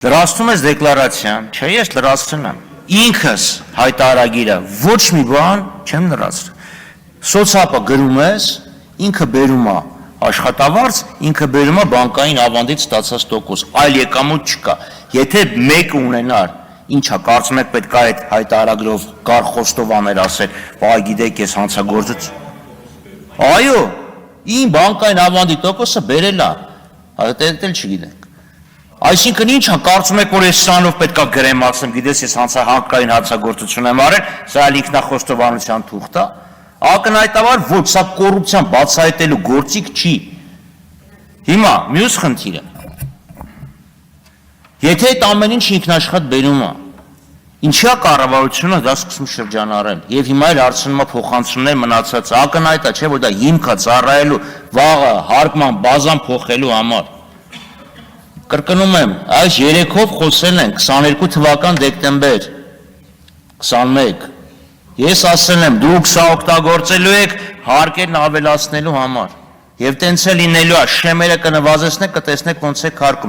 Լրացնում ես դեկլարացիան, չէ, ես լրացնում եմ։ Ինքս հայտարարագիրը ոչ մի բան չեմ լրացրել։ Սոցապը գրում ես, ինքը բերում է աշխատավարձ, ինքը բերում է բանկային ավանդից ստացած տոկոս, այլ եկամուտ չկա։ Եթե մեկը ունենար, ինչա կարծում եք պետք է այդ հայտարարագրով կար խոստովաներ ասել, «Բայ գիտեք, ես հանցագործություն»։ Այո, իմ բանկային ավանդի տոկոսը բերել է, դա էլ չգիտենք։ Այսինքն ինչա կարծում եք, որ ես սրանով պետք է գրեմ ասեմ, գիտես ես հանկարային հանցագործություն եմ արել, սա ինքնախոստովանության թուղթ է, ակնհայտաբար ոչ, սա կոռուպցիան բացահայտելու գործիք չի։ Հիմա մյուս խնդիրը։ Եթե այդ ամեն ինչ ինքնաշխատ բերում է, ինչի է կառավարությունը դա սկսում շրջանառել, եւ հիմա էլ հարցնում է փոխանցումներ մնացած, ակնհայտ է, չէ՞ որ դա հիմք է ծառայելու վաղը հարկման բազան փոխելու համար։ Կրկնում եմ, այս երեքով խոսել են 22 թվական դեկտեմբեր 21։ Ես ասել եմ, դուք սա օգտագործելու եք հարկերն ավելացնելու համար։ Եվ տենց է լինելու է, շեմերը կնվազեցնեք, կտեսնեք ոնց եք հարկում։